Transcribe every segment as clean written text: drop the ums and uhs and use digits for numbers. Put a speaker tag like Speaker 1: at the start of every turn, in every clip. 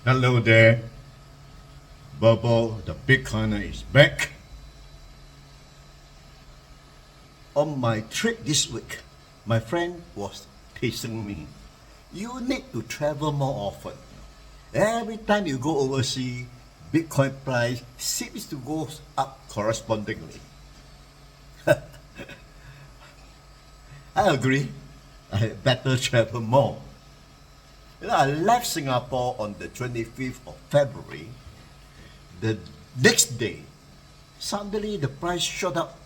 Speaker 1: Hello there, BoBo, the Bitcoiner is back. On my trip this week, my friend was teasing me. You need to travel more often. Every time you go overseas, Bitcoin price seems to go up correspondingly. I agree. I had better travel more. I left Singapore on the 25th of February. The next day, suddenly the price shot up.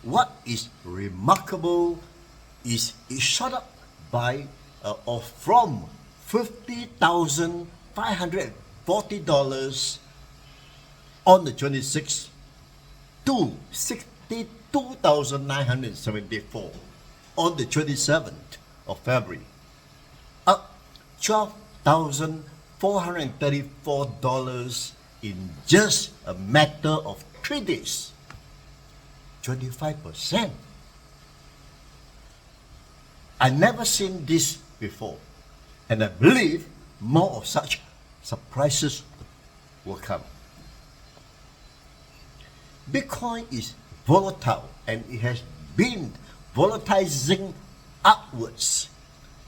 Speaker 1: What is remarkable is it shot up from $50,540 on the 26th to $62,974 on the 27th of February, up $12,434 in just a matter of 3 days. 25%. I never seen this before, and I believe more of such surprises will come. Bitcoin is volatile, and it has been volatilizing upwards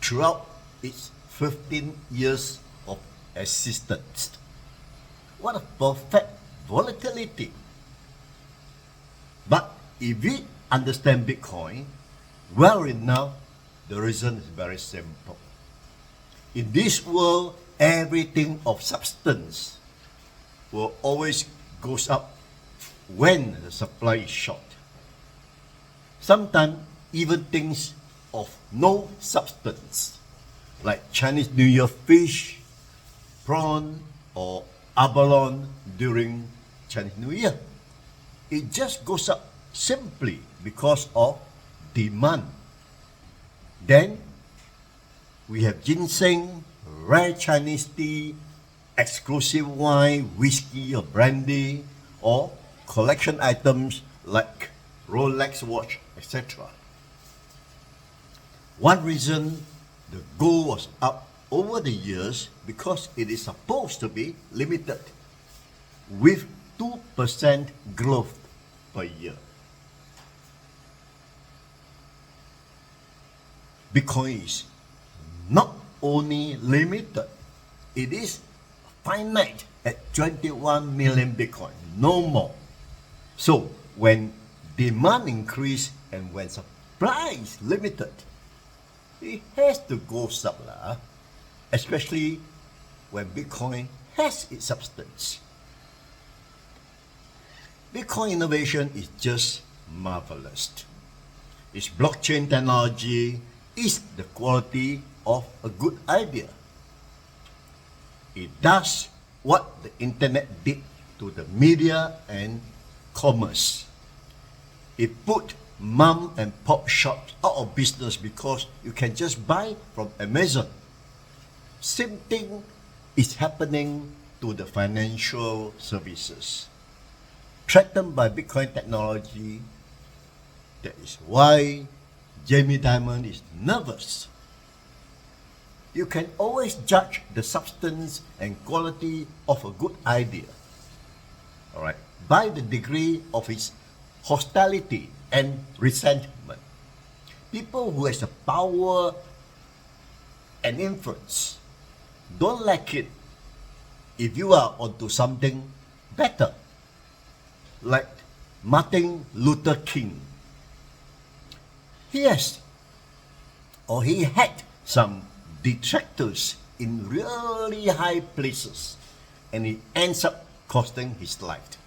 Speaker 1: throughout its 15 years of existence. What a perfect volatility. But if we understand Bitcoin well enough, the reason is very simple. In this world, everything of substance will always goes up when the supply is short. Sometimes even things of no substance, like Chinese New Year fish, prawn, or abolone during Chinese New Year, it just goes up simply because of demand. Then we have ginseng, rare Chinese tea, exclusive wine, whisky or brandy, or collection items like Rolex watch, etc. One reason the gold was up over the years because it is supposed to be limited with 2% growth per year. Bitcoin is not only limited, it is finite at 21 million Bitcoin, no more. So when demand increase and when supply is limited, it has to go up, especially when Bitcoin has its substance. Bitcoin innovation is just marvelous. Its blockchain technology is the quality of a good idea. It does what the internet did to the media and commerce. It put mom and pop shops out of business because you can just buy from Amazon. Same thing is happening to the financial services. Threatened by Bitcoin technology, that is why Jamie Dimon is nervous. You can always judge the substance and quality of a good idea, by the degree of its hostility and resentment. People who has the power and influence don't like it if you are onto something better, like Martin Luther King. He had some detractors in really high places, and it ends up costing his life.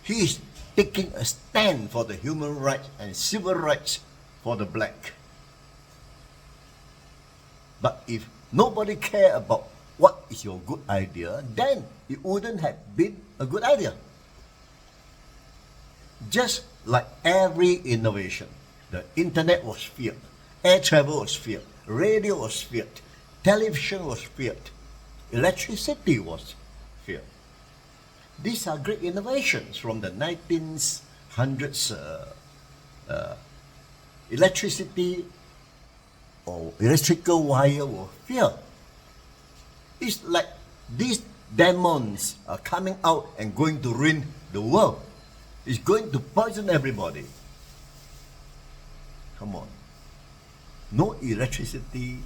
Speaker 1: He is taking a stand for the human rights and civil rights for the black. But if nobody care about what is your good idea, then it wouldn't have been a good idea. Just like every innovation, the internet was feared, air travel was feared, radio was feared, television was feared, electricity was feared. These are great innovations from the 1900s. Electricity or electrical wire were feared. It's like these demons are coming out and going to ruin the world. It's going to poison everybody. Come on. No electricity.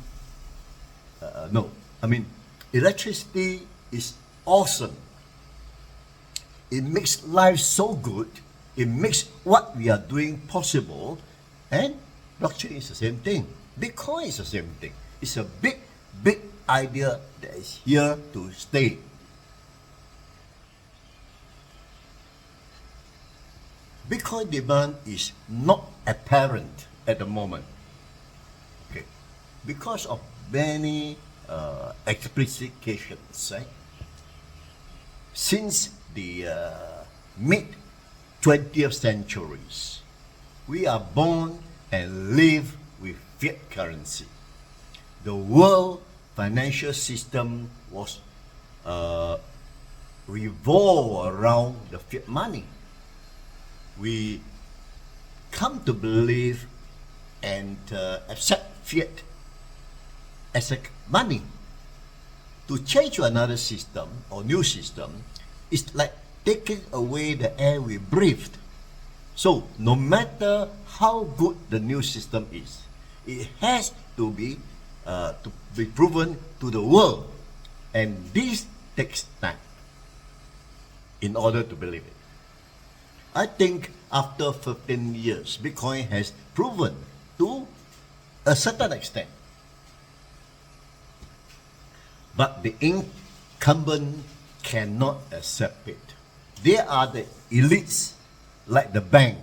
Speaker 1: No. I mean, electricity is awesome. It makes life so good. It makes what we are doing possible. And blockchain is the same thing. Bitcoin is the same thing. It's a big, big idea that is here to stay. Bitcoin demand is not apparent at the moment. Okay, because of many explications, right? Since the mid 20th centuries, we are born and live with fiat currency. The world financial system was revolved around the fiat money. We come to believe and accept fiat as a money. To change to another system or new system is like taking away the air we breathed. So no matter how good the new system is, it has to be proven to the world, and this takes time in order to believe it. I think after 15 years, Bitcoin has proven to a certain extent. But the incumbent cannot accept it. They are the elites, like the bank,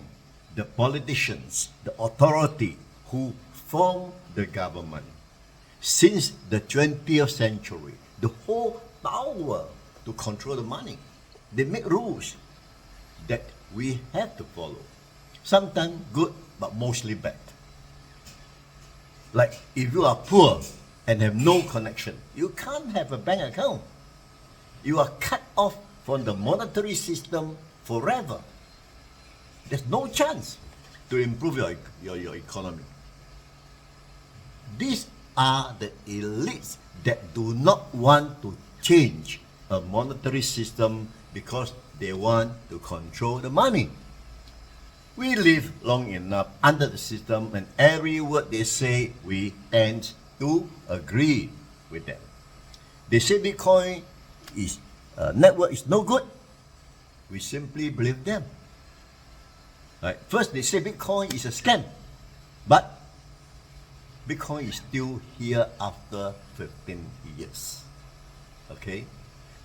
Speaker 1: the politicians, the authority who form the government. Since the 20th century, the whole power to control the money. They make rules that we have to follow. Sometimes good, but mostly bad. Like if you are poor and have no connection, you can't have a bank account. You are cut off from the monetary system forever. There's no chance to improve your economy. These are the elites that do not want to change a monetary system because they want to control the money. We live long enough under the system, and every word they say, we tend to agree with them. They say Bitcoin is network is no good. We simply believe them. Right? First, they say Bitcoin is a scam, but Bitcoin is still here after 15 years. Okay?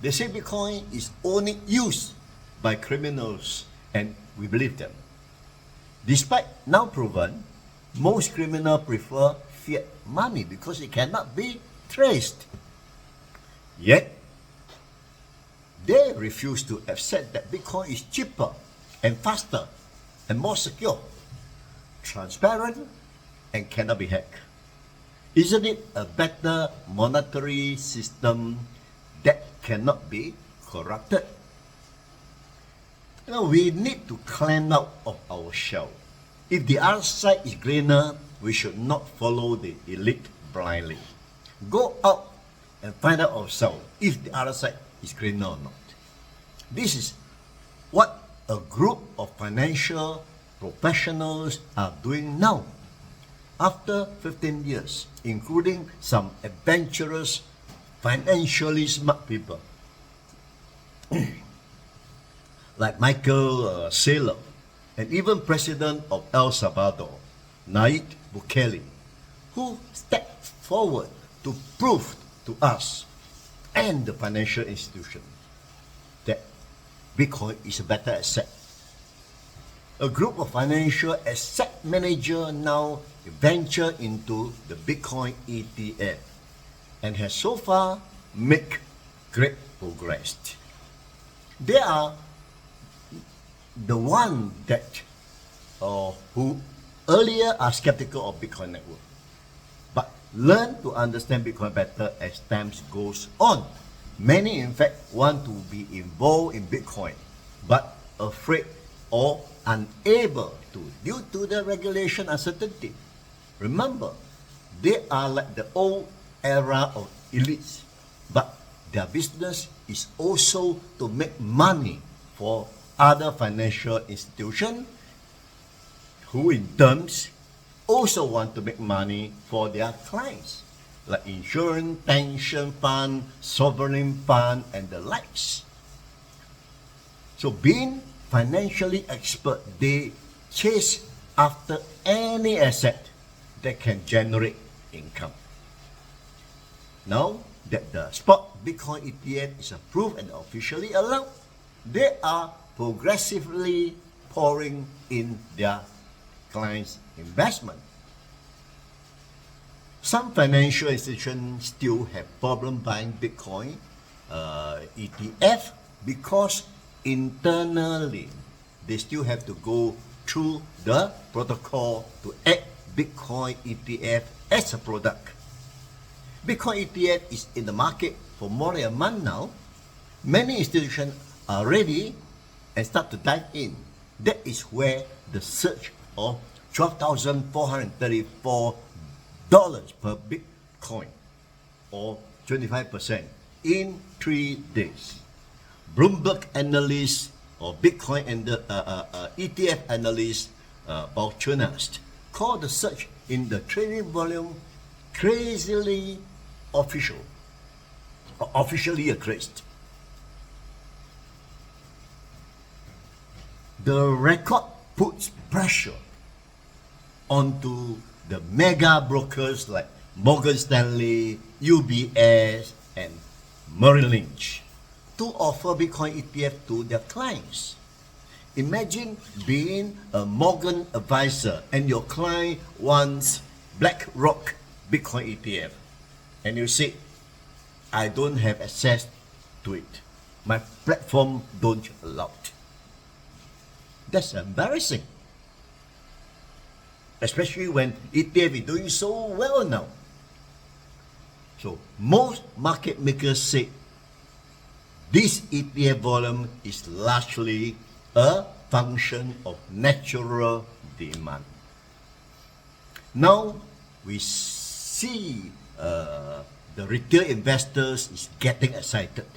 Speaker 1: They say Bitcoin is only used by criminals, and we believe them. Despite now proven, most criminals prefer fiat money because it cannot be traced. Yet, they refuse to accept that Bitcoin is cheaper and faster and more secure, transparent, and cannot be hacked. Isn't it a better monetary system that cannot be corrupted? We need to climb out of our shell. If the other side is greener, we should not follow the elite blindly. Go out and find out ourselves if the other side is greener or not. This is what a group of financial professionals are doing now. After 15 years, including some adventurous, financially smart people, like Michael Saylor, and even President of El Salvador, Nayib Bukele, who stepped forward to prove to us and the financial institution that Bitcoin is a better asset. A group of financial asset managers now venture into the Bitcoin ETF and has so far made great progress. They are the one that who earlier are skeptical of Bitcoin network, but learn to understand Bitcoin better as time goes on. Many, in fact, want to be involved in Bitcoin, but afraid or unable to due to the regulation uncertainty. Remember, they are like the old era of elites but their business is also to make money for other financial institutions who in terms also want to make money for their clients, like insurance, pension fund, sovereign fund, and the likes. So being financially expert, they chase after any asset that can generate income. Now that the spot Bitcoin ETF is approved and officially allowed, they are progressively pouring in their clients' investment. Some financial institutions still have problem buying Bitcoin ETF because internally they still have to go through the protocol to add Bitcoin ETF as a product. Bitcoin ETF is in the market for more than a month now. Many institutions are ready and start to dive in. That is where the surge of $12,434 per Bitcoin, or 25% in 3 days. Bloomberg analyst or Bitcoin and ETF analyst Balchunas called the surge in the trading volume crazily officially accredited. The record puts pressure onto the mega brokers like Morgan Stanley, UBS, and Merrill Lynch to offer Bitcoin ETF to their clients. Imagine being a Morgan advisor and your client wants BlackRock Bitcoin ETF, and you say, I don't have access to it. My platform don't allow it. That's embarrassing. Especially when ETF is doing so well now. So most market makers say this ETF volume is largely a function of natural demand. Now we see the retail investors is getting excited.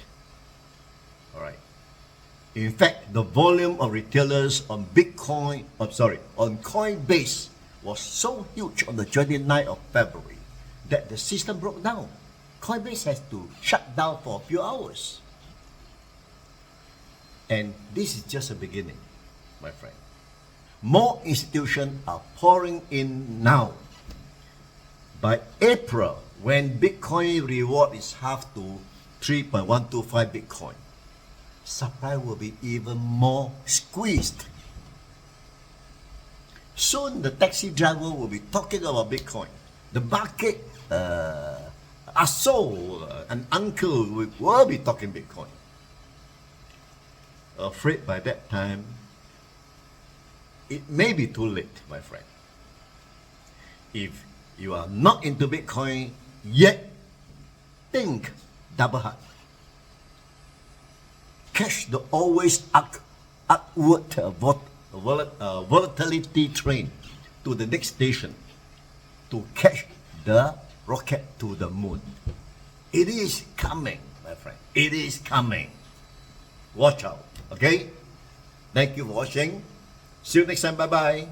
Speaker 1: All right. In fact, the volume of retailers on Coinbase was so huge on the 29th of February that the system broke down. Coinbase has to shut down for a few hours. And this is just a beginning, my friend. More institutions are pouring in now. By April, when Bitcoin reward is half to 3.125 Bitcoin, supply will be even more squeezed. Soon the taxi driver will be talking about Bitcoin. The market, an uncle will be talking Bitcoin. Afraid by that time, it may be too late, my friend. If you are not into Bitcoin yet, think double hard. Catch the always upward volatility train to the next station to catch the rocket to the moon. It is coming, my friend. It is coming. Watch out, okay? Thank you for watching. See you next time. Bye-bye.